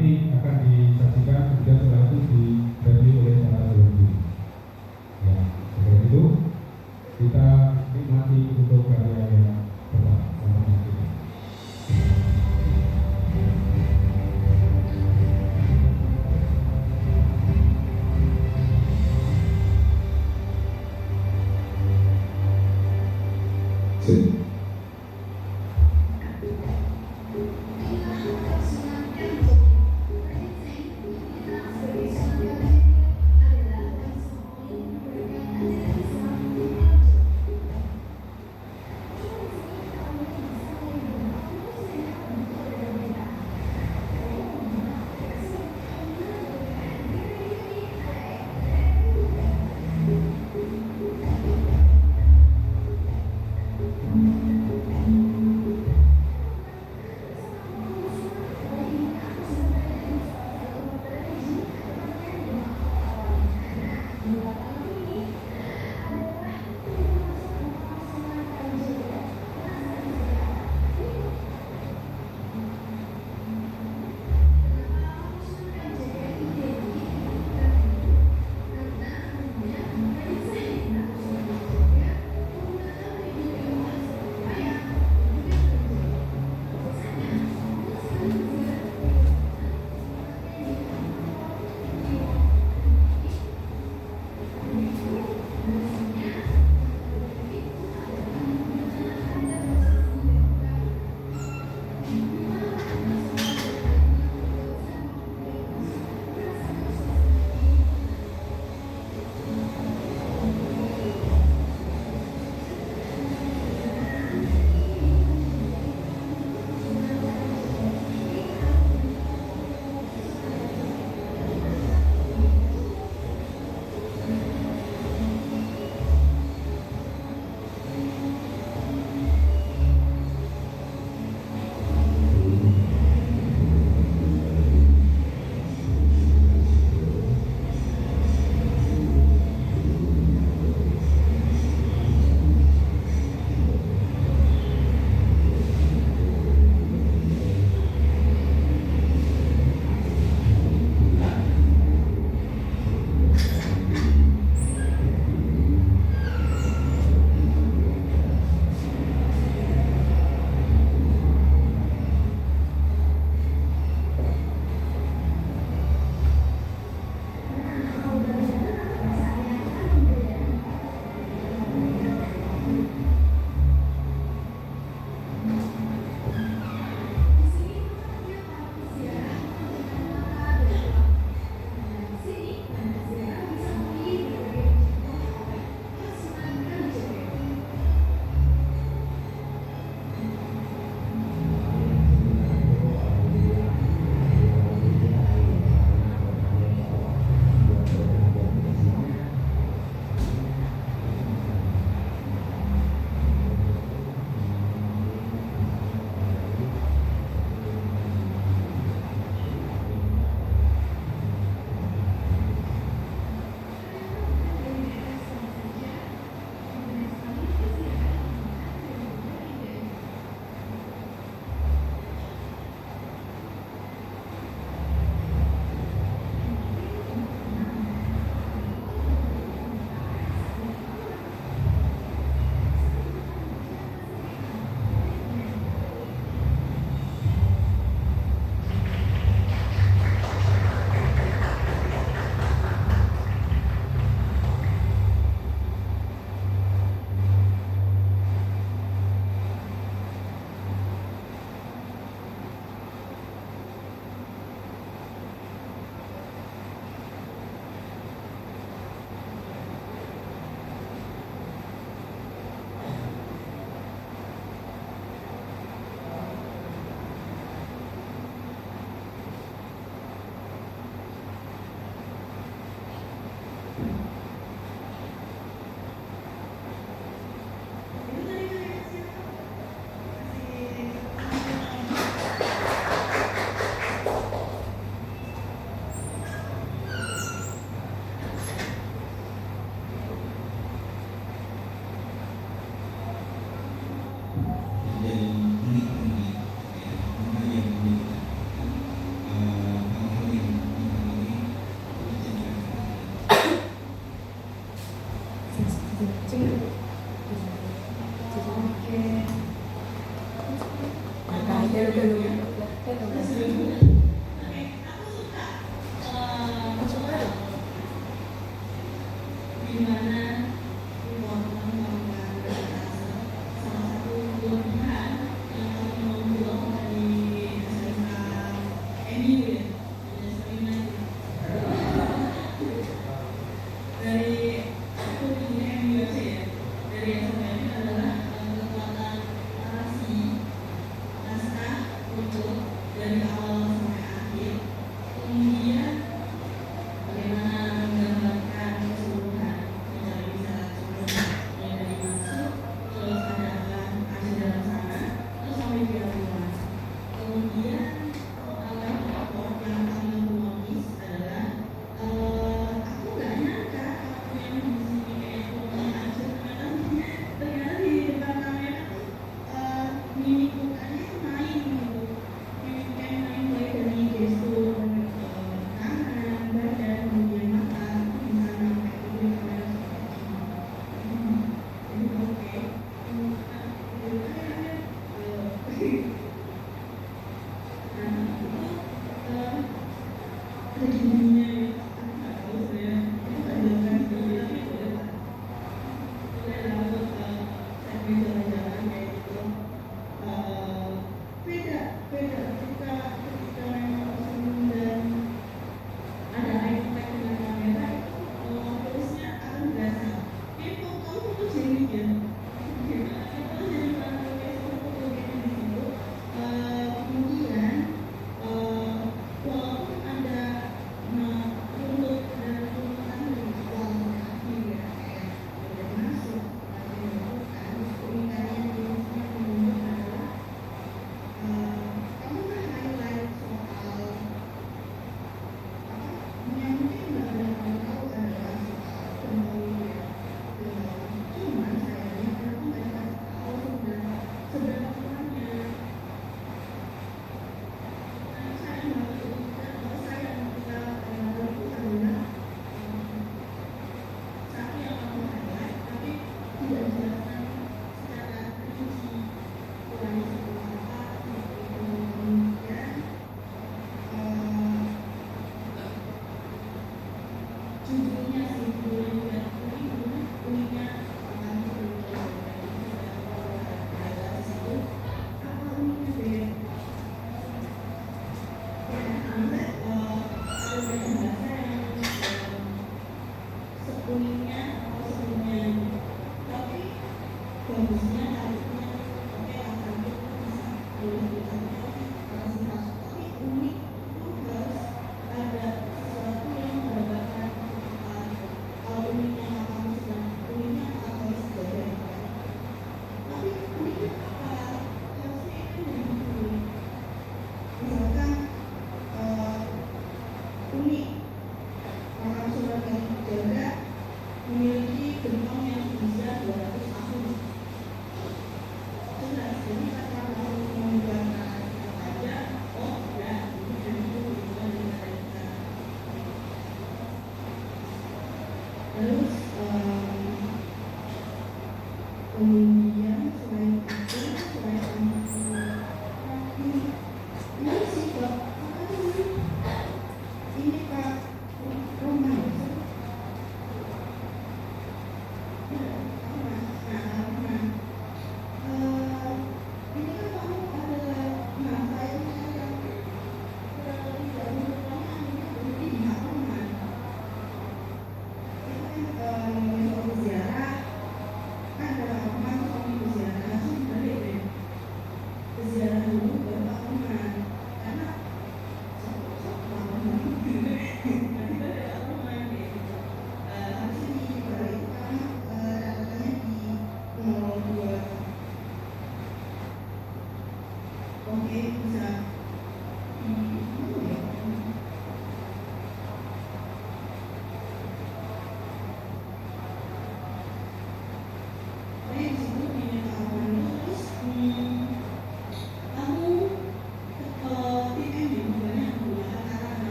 nanti akan disajikan, kemudian setelah itu direview oleh para selebriti. Ya, seperti itu kita nikmati untuk karya yang pertama kita.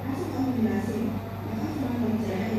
Langsung kamu jelasin, maka cuma kamu jelasin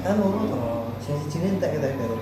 Kan loro to, sing sijine entek kita karo.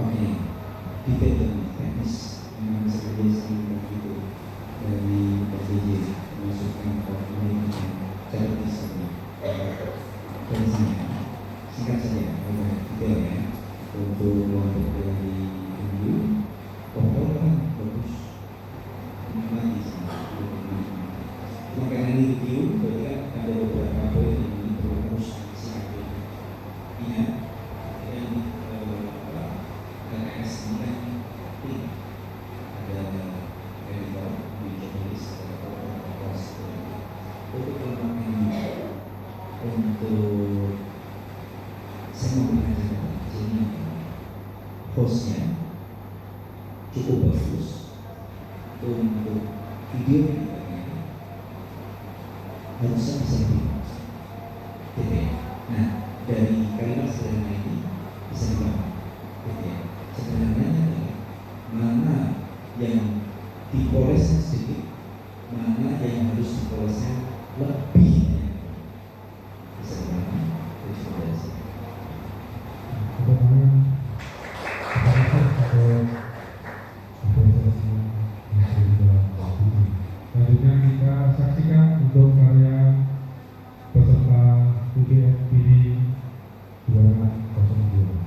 Oke, detail dan teknis memang sengaja begitu dari PJJ memasukkan komunikasi cara desain dari sana. Singkat saja, detail ya. Untuk kelompok dari MU, pokoknya bagus. Memang di sana. Maka ini review, berarti ada beberapa poin yang perlu harus disikapi. Ingat, untuk saya mau mengatakan ini hostnya cukup bagus untuk video yang kita lihat harusnya bisa dibaca. Nah, dari kalimat sederhana ini bisa dibaca. Sederhananya adalah mana yang dipolesnya sedikit, mana yang harus dipolesnya lebih. Selanjutnya kita saksikan untuk karya peserta UBMPD 2002.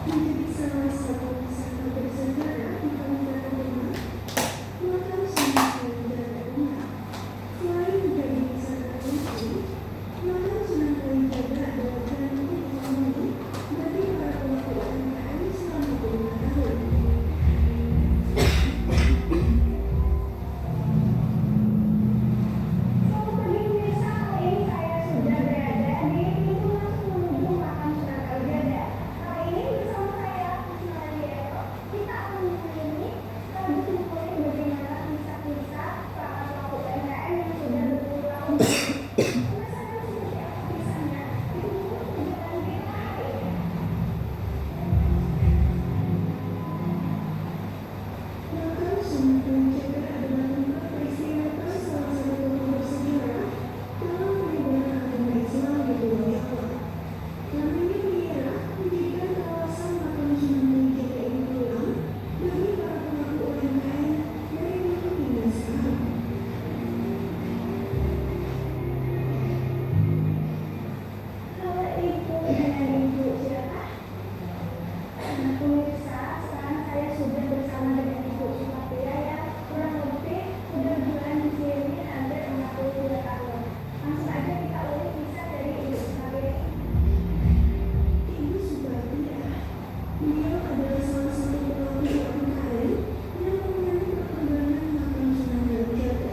Menjadi salah satu wisata bersejarah di Kabupaten Demak, Makam Sunan Kalijaga. Selain menjadi wisata religi, Makam Sunan Kalijaga adalah garansi ekonomi bagi para pelaku UMKM selama 5 tahun. Selamat pagi pemirsa, kali ini saya sudah berada di pintu masuk menuju Makam Sunan Kalijaga. Nah, pemirsa, sekarang saya sudah bersama dengan Ibu Sumatia yang kurang lebih sudah berjualan di sini hampir 62 tahun. Langsung aja kita ulik kisah dari Ibu Sumatia. Ibu Subatia, beliau adalah salah satu pelaku UMKM yang melayani perkembangan makam Sunan Kalijaga.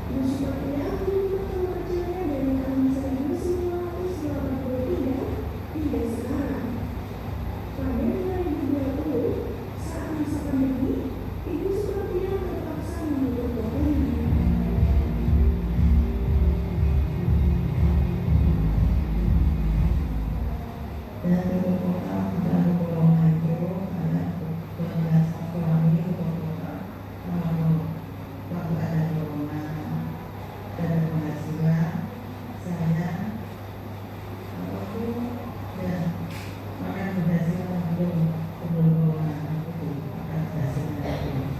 Ibu Subatia membuka rumah kecilnya dari tahun 1983 hingga sekarang. Pada 2020, saat masa pandemi, Ibu Subatia terpaksa menutup tokonya. Dan berkota dan golongan itu ada 12 orang ini berkota waktu ada golongan dan penghasilan saya waktu dan makan berhasil belum golongan itu makan berhasilnya itu.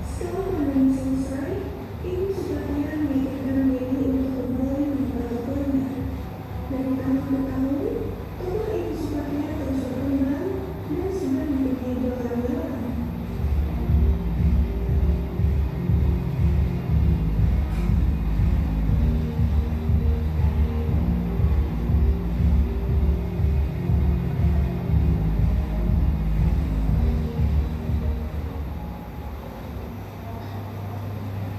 Setelah pandemi selesai, Ibu Subatia memikirkan diri untuk kembali membuka tokonya. Dari tahun ke tahun, toko Ibu Subatia terus berkembang dan sudah mempunyai 2 karyawan.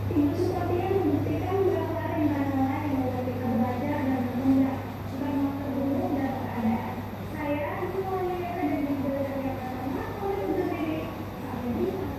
Ibu Sumatia membuktikan bahwa rimbanan yang dapat kita belajar dan berkembang bukan faktor dulu dan keadaan. Saya semuanya dan juga yang pertama oleh undur diri. Sampai jumpa.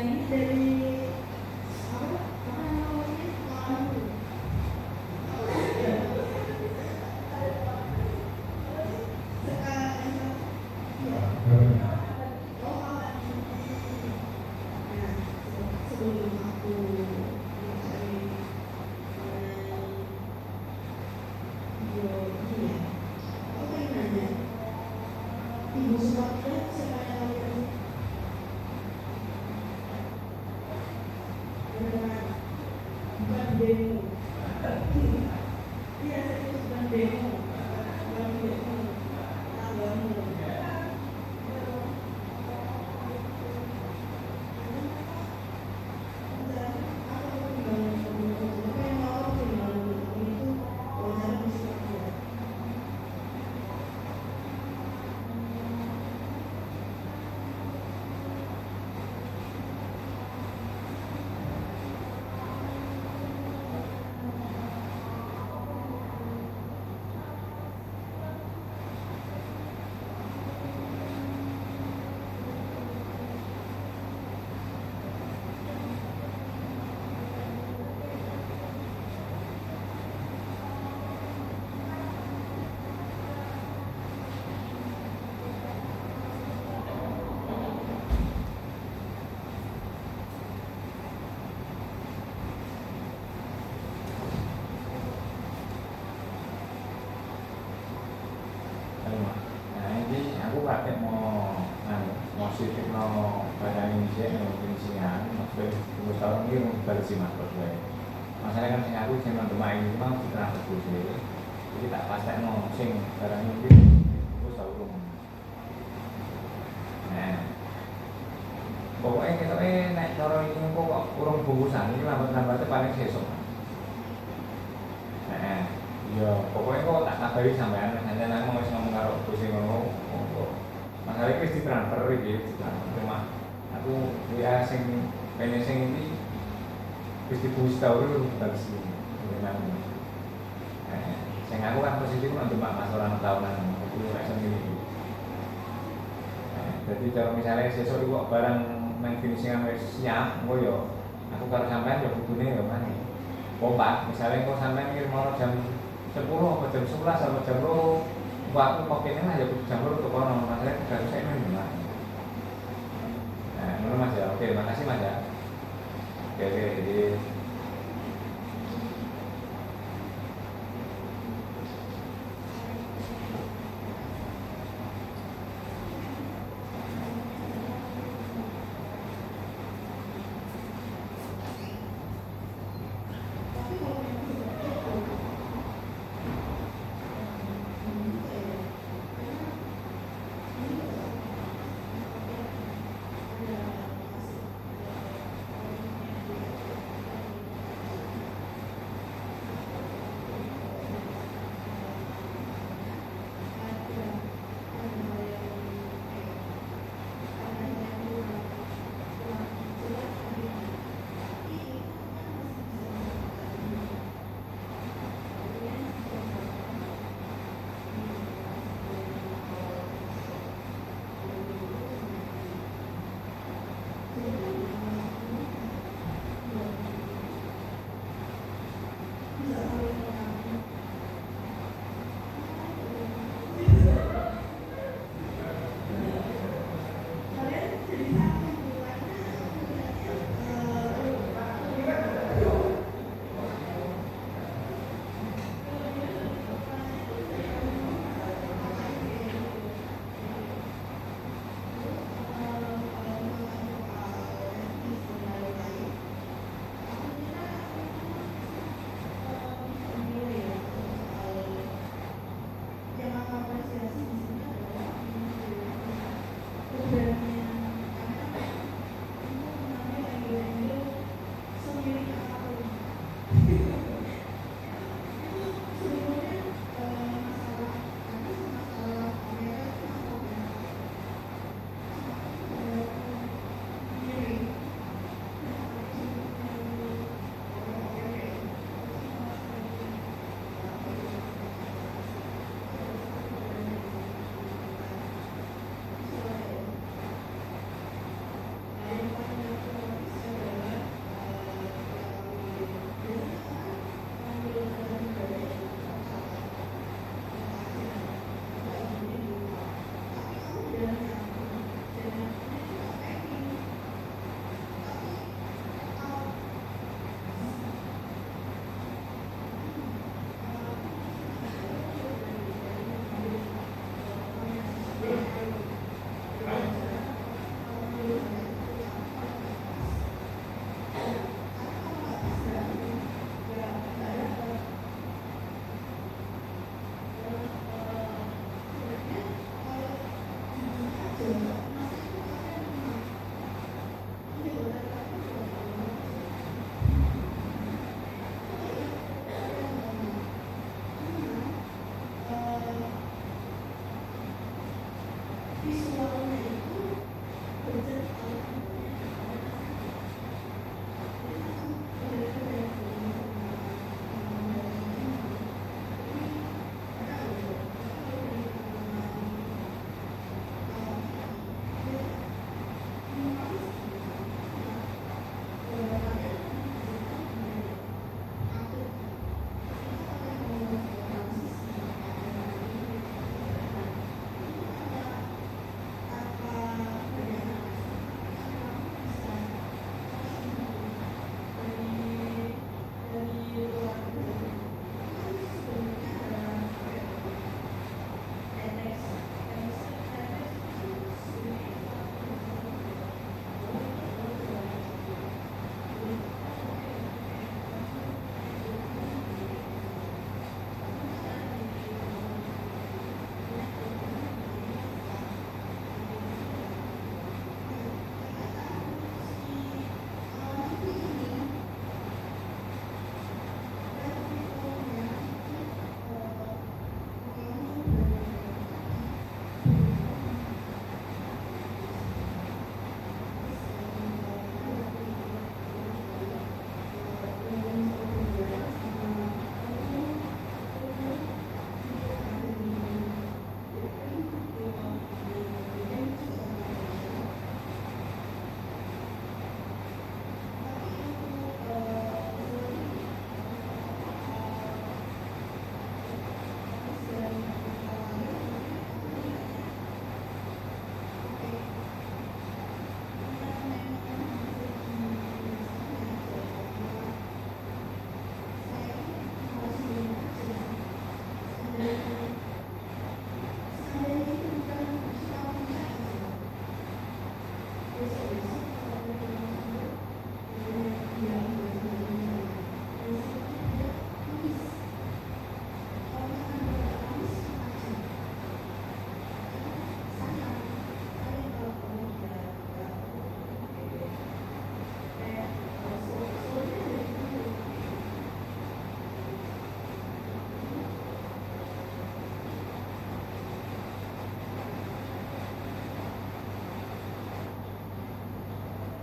Ini dari apa namanya? Sebelum aku mencari biologi ya, aku pengen nanya, Ibu Subatia siapa yang lahir? Bukan demo. Iya, saya bukan demo. Bukan demo. Tanggamu. Nah ini aku pakai mau sedikit mau badan Indonesia mau finishingnya maksudnya 10 tahun ini mau balik sih mas gue masalahnya kan sing aku cuma teman ini mau kita bagus sih jadi tak pasti mau sing barang ini terus tahu rum nah pokoknya kita naik cara ini kok kurang bungkusan ini lambat-lambatnya paling besok nah iya, pokoknya kok tak kabari sampean, hanya nang mau ngomong karo bos sing ngono. Masalah iki wis ditransfer iki, cuma aku ya sing pengen sing ini wis dibuus tau lho bagus iki. Memang. Sing aku kan posisi ku nang Demak Mas orang tahunan, aku ora sendiri. Jadi kalau misalnya sesuk iku barang main finishing wis siap, engko yo aku karo sampean yo kudune yo mani. Kompak, misalnya kok sampean ngirim jam 10 atau jam 11 atau jam 2 Waktu kopinya lah ya kudu campur untuk kono, masalahnya 300 saya main benar. Nah, menurut Mas ya, oke, makasih Mas ya. Oke, jadi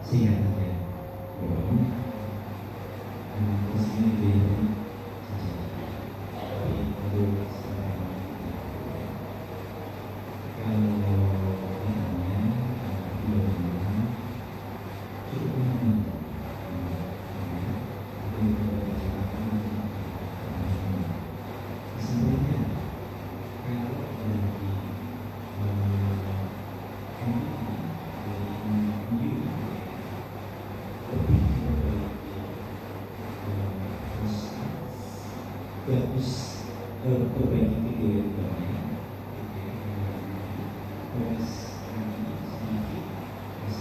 singkat saja bahwa posisinya di saja. Tapi untuk kalau namanya cukup aman. Sebenarnya kalau bagus perbaiki video yang banyak, terus sedikit, terus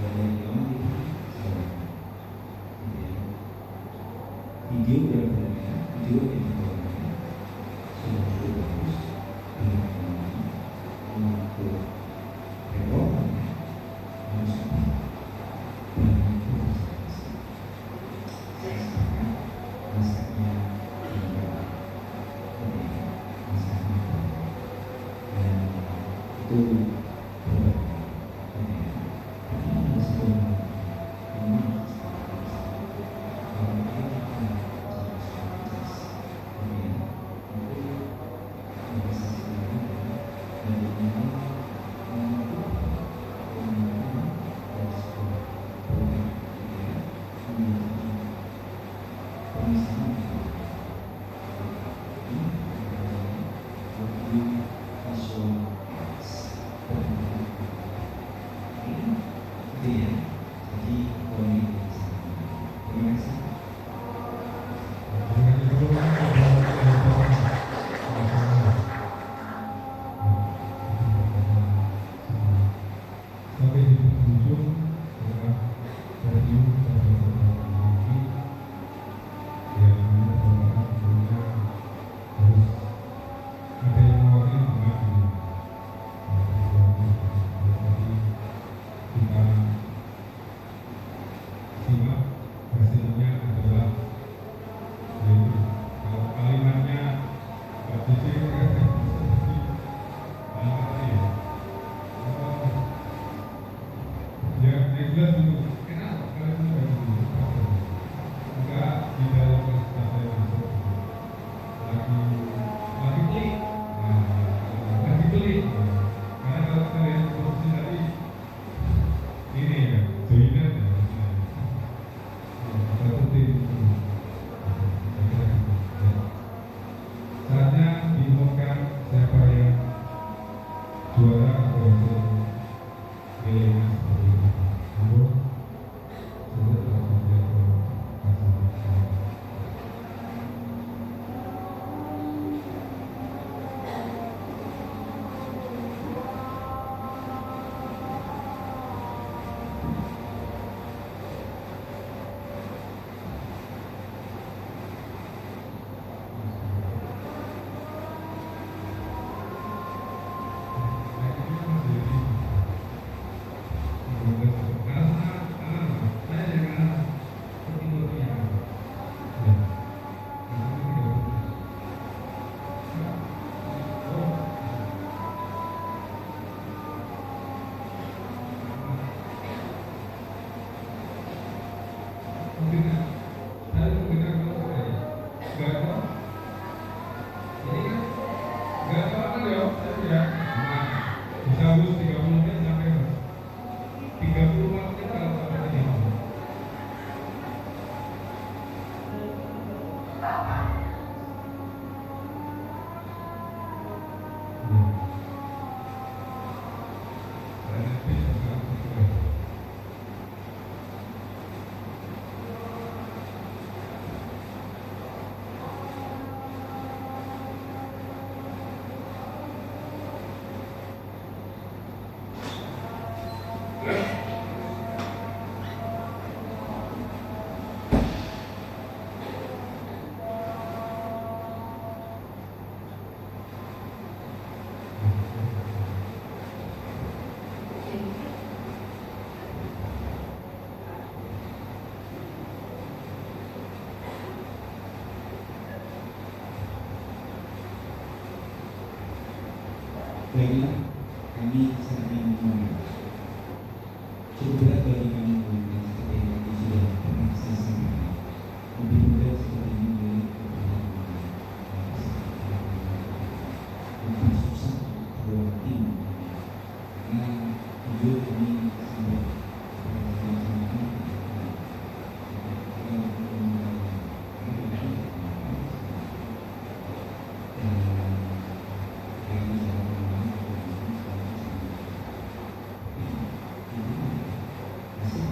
dari yang video yang banyak, video yang banyak sudah cukup bagus untuk rekordannya harus banyak terus. Saya sepakat masanya itu sampai di penghujung adalah review pada beberapa ini yang mana beberapa tentunya harus ada yang mewakili dengan ini. Jadi kita simak hasilnya adalah yaitu kalau kalimatnya Pak Cici seperti apa ya? Ya, yang jelas itu kenapa kalian itu enggak di dalam kata yang masuk lagi klik, lagi klik. Karena kalau kalian produksi tadi ini ya, joinan ya, satu tim. Saatnya diumumkan siapa yang juara atau hasil nilainya seperti itu. Namun sudah tersedia hasil. Baiklah, kami saling memulai. cukup berat bagi kamu dan seperti yang tadi sudah pernah saya sampaikan. Lebih mudah seperti ini dari lebih susah keluar tim. Karena jujur ini sampai masih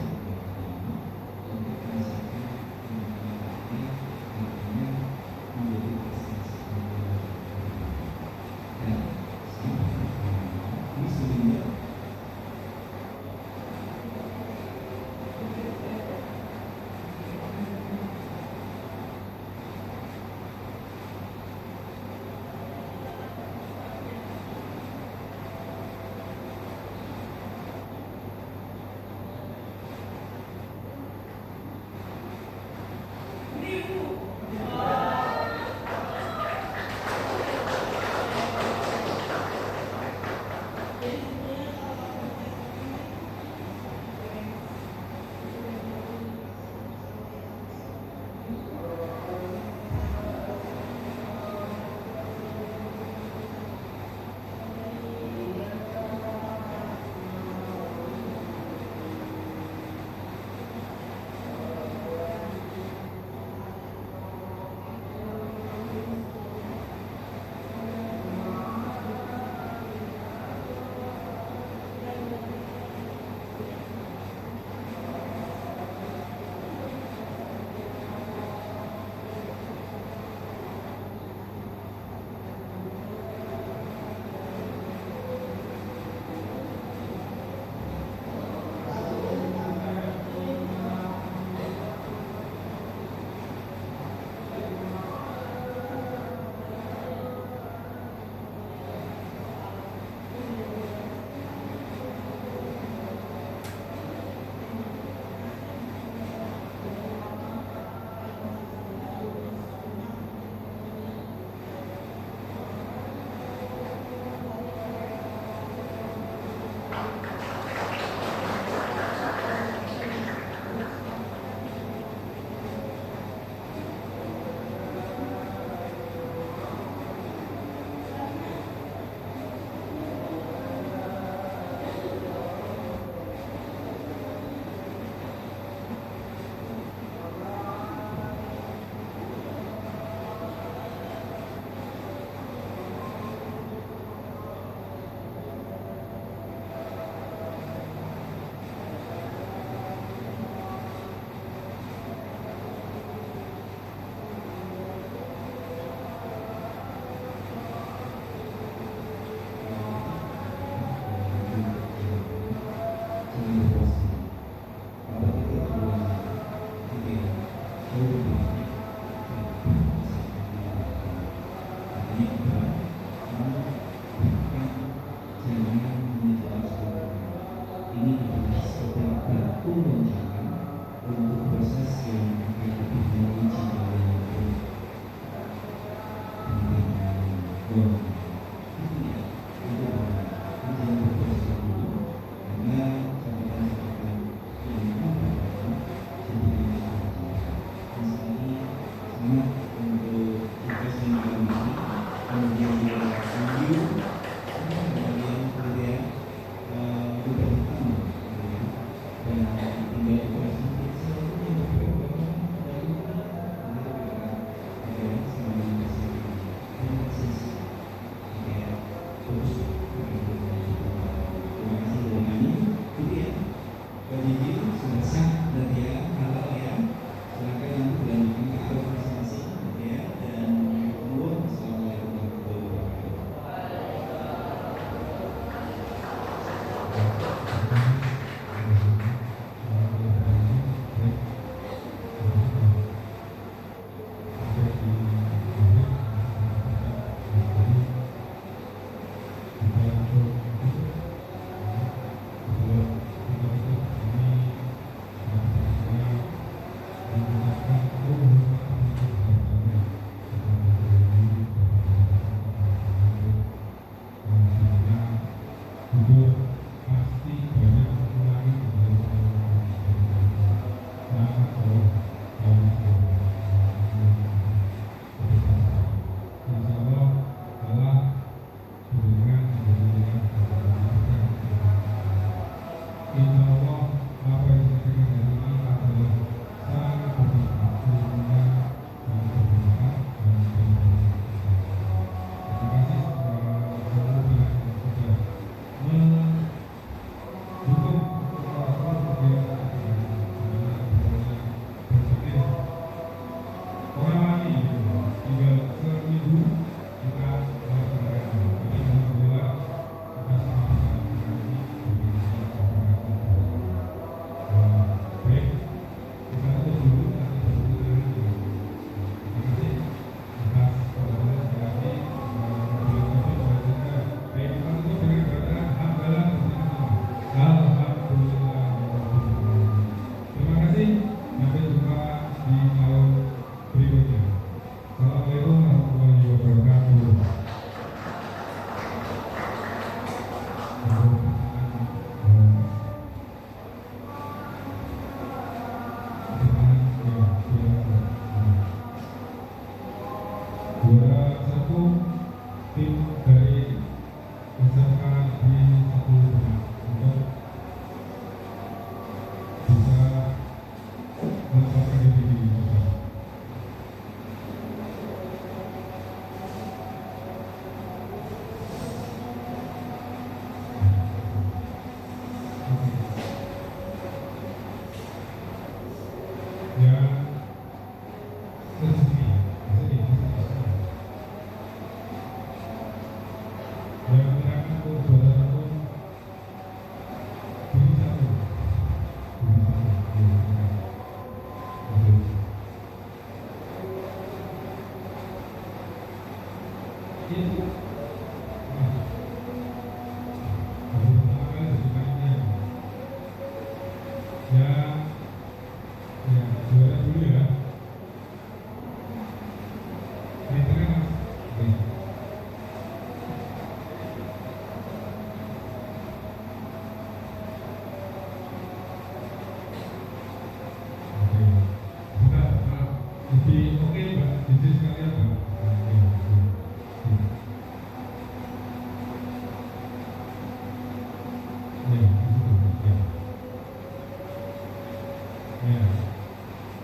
Ya.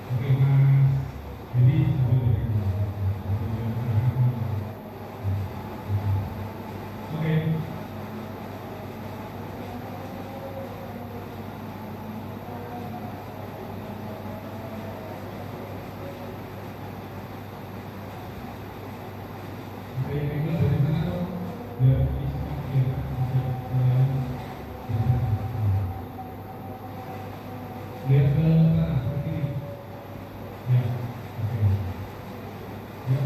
Oke, Mas. Jadi sambil Oke. Oke, ini dari mana dong? Biar isi lihat ke sana, ke kiri. Ya, oke. Ya.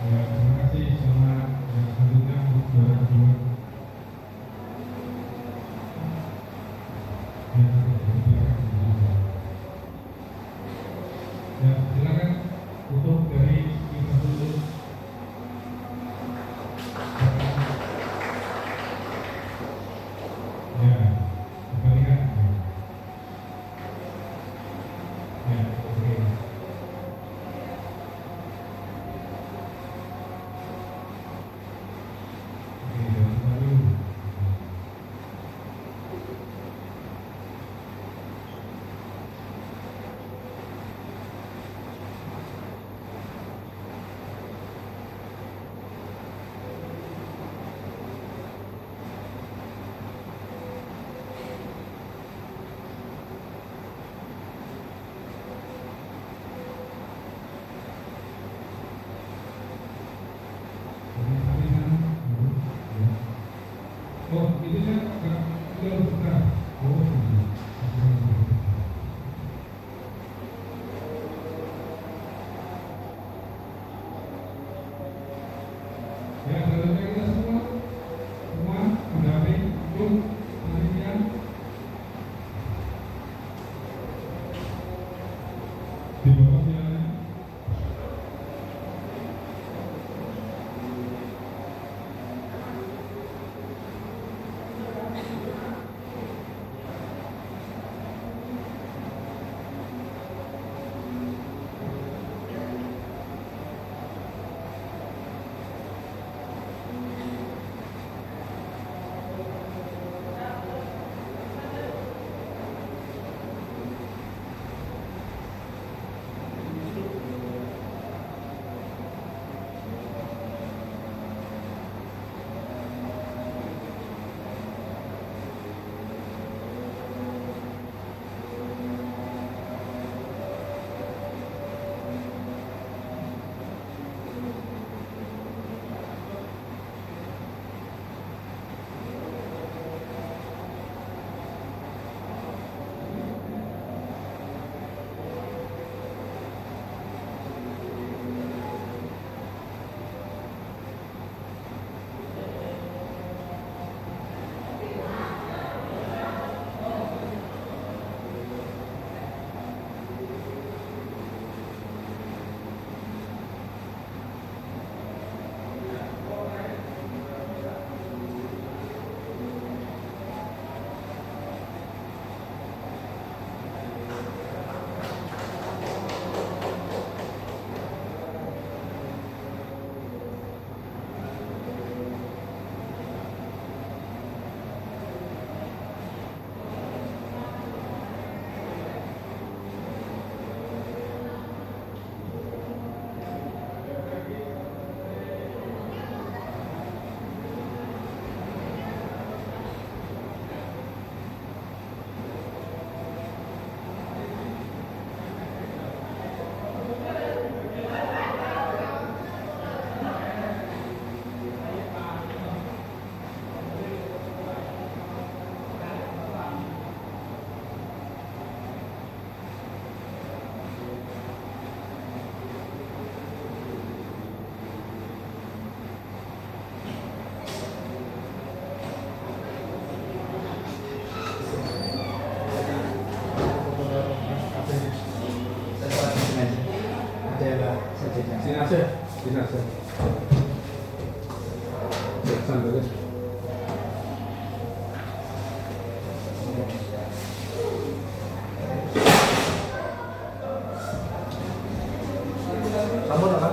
Ya, terima kasih. Selamat yang selanjutnya untuk saudara kedua. Ya, silakan. Ya, silakan untuk dari infrastruktur. Ya, kembalikan. Ya, oke. Oke, dan lalu. Oh, itu kan kalau buka. Oh, ya, selanjutnya kita semua mendamping untuk penelitian di bawah silakan. Sini aja, sini aja. Sambil. Sampun, Pak.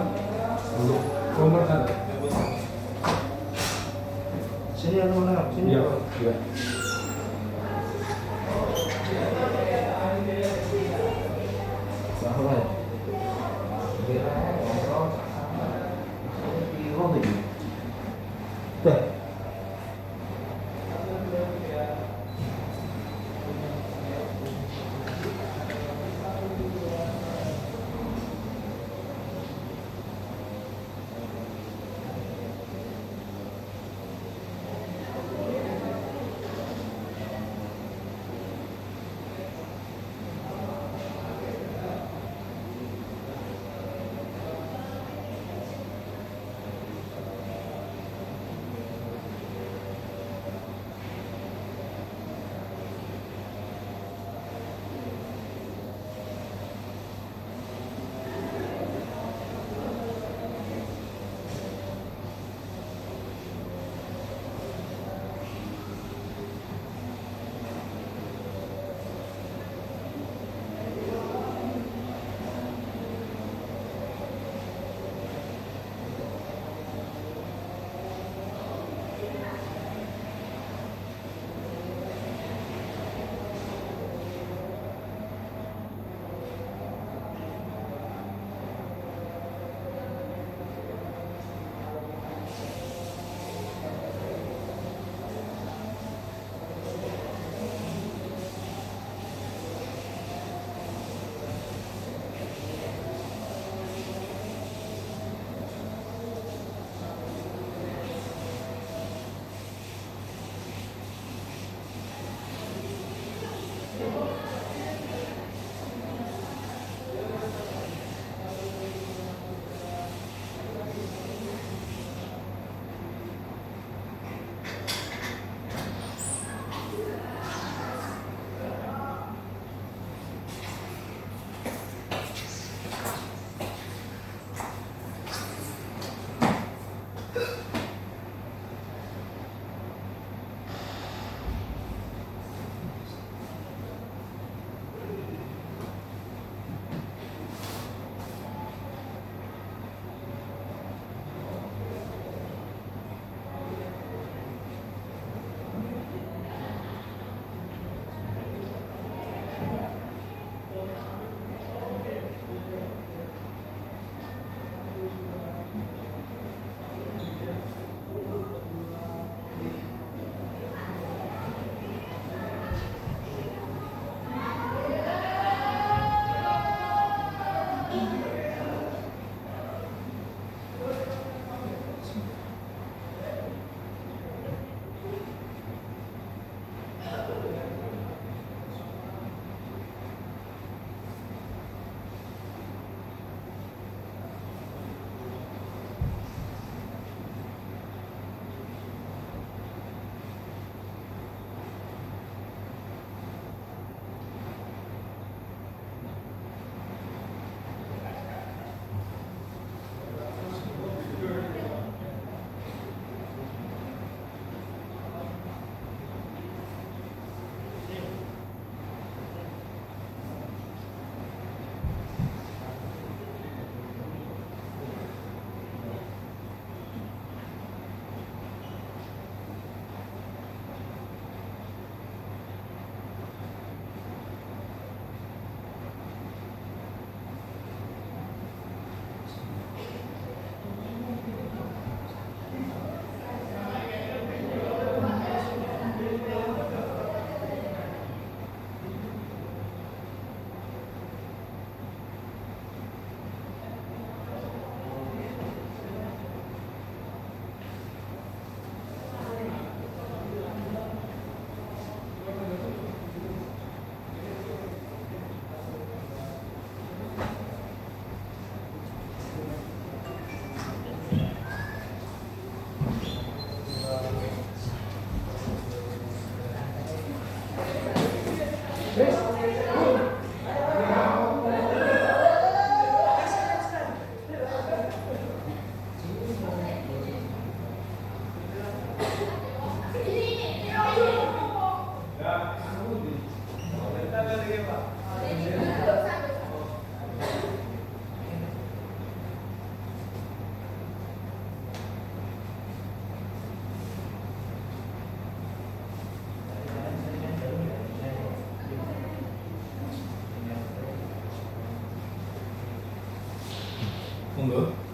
Monggo.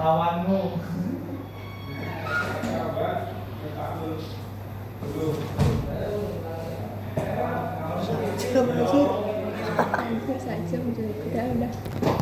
Lawanmu. Coba sih. Bisa saja menjadi udah.